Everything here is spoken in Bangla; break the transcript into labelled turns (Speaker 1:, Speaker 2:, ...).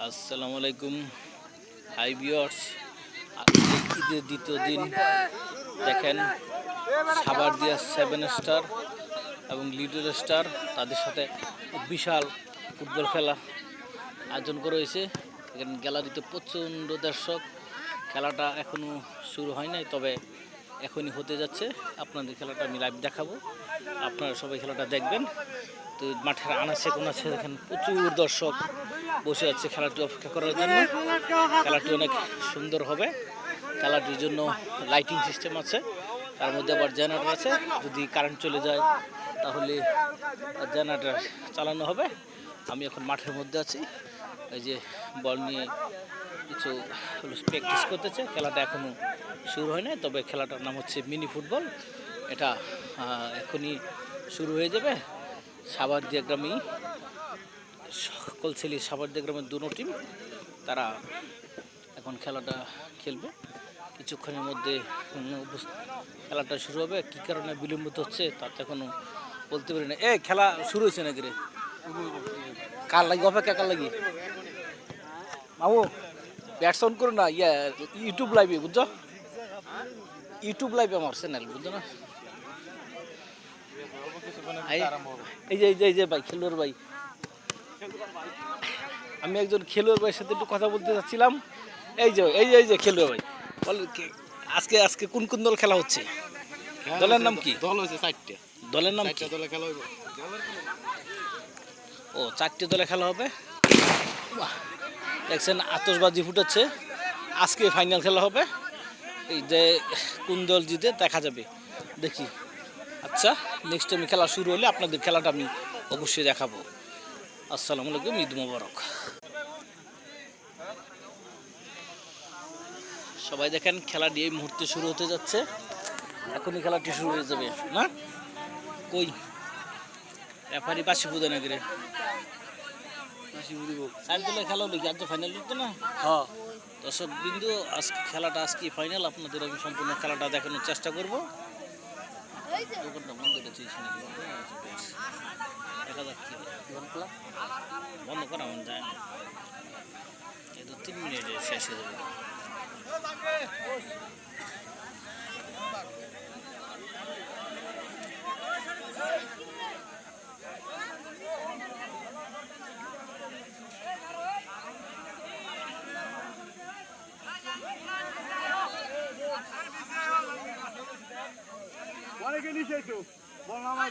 Speaker 1: আসসালামু আলাইকুম হাই ভিউয়ার্স। আজকে ঈদের দ্বিতীয় দিন দেখেন সাভারদিয়া 7 স্টার এবং লিটল স্টার তাদের সাথে বিশাল ফুটবল খেলা আয়োজন করা হয়েছে। এখানে গ্যালারিতে প্রচণ্ড দর্শক। খেলাটা এখনও শুরু হয় নাই, তবে এখনই হতে যাচ্ছে। আপনাদের খেলাটা আমি লাইভ দেখাবো, আপনারা সবাই খেলাটা দেখবেন। তো মাঠের আনাচে কোনাচে দেখেন প্রচুর দর্শক বসে আছে খেলাটি অপেক্ষা করার জন্য। খেলাটি অনেক সুন্দর হবে। খেলাটির জন্য লাইটিং সিস্টেম আছে, তার মধ্যে আবার জেনারেটর আছে। যদি কারেন্ট চলে যায় তাহলে জেনারেটর চালানো হবে। আমি এখন মাঠের মধ্যে আছি, এই যে বল নিয়ে কিছু প্র্যাকটিস করতেছে। খেলাটা এখনও শুরু হয় না, তবে খেলাটার নাম হচ্ছে মিনি ফুটবল। এটা এখনই শুরু হয়ে যাবে। সাভারদিয়া গ্রামেই সকল ছেলে সাভারদিয়া গ্রামের দুটো টিম, তারা এখন খেলাটা খেলবে। কিছুক্ষণের মধ্যে খেলাটা শুরু হবে। কী কারণে বিলম্বিত হচ্ছে তাতে এখনও বলতে পারি না। খেলা শুরু হয়েছে নাকি রে? কার লাগি অপেক্ষা, কার লাগি মামু ব্যাটস অন করো না। ইউটিউব লাইভে বুঝছো, ইউটিউব লাইভে আমার চ্যানেল বুঝছো না। এই যে ভাই খেলোয়াড় ভাই, আমি একজন খেলোয়াড় ভাইয়ের সাথে একটু কথা বলতে চাচ্ছিলাম। এই যে খেলোয়াড় ভাই, বল আজকে কোন কোন দল খেলা হচ্ছে? দলের নাম কি?
Speaker 2: দল হয়েছে 4টা।
Speaker 1: দলের নাম কি?
Speaker 2: দলে খেলা হইব।
Speaker 1: ও 4টে দলে খেলা হবে। দেখছেন আতশবাজি ফুটাচ্ছে। আজকে ফাইনাল খেলা হবে। এই যে কোন দল জিতে দেখা যাবে, দেখি। আচ্ছা, নেক্সট টাইম খেলা শুরু হলে আপনাদের খেলাটা আমি অবশ্যই দেখাবো। আসসালামু আলাইকুম, ঈদ মোবারক। সবাই দেখেন খেলাটি এই মুহূর্তে শুরু হতে যাচ্ছে। এখনই খেলাটি শুরু হয়ে যাবে না? কই রেফারি বাসি বুঝে নাকি রে? সাইড দলে খেলা হলো কি? আজ ফাইনাল হতো না? হ্যাঁ। দর্শক বিন্দু, আজকে খেলাটা আজকে ফাইনাল। আপনাদের আমি সম্পূর্ণ খেলাটা দেখানোর চেষ্টা করবো। দোকানটা বন্ধ করেছি, দেখা যাক কি বন্ধ করা মন যায় না। এই তো 3 মিনিটে শেষ হয়ে যাবে।
Speaker 2: অনেকে নিচে তো বল নামাই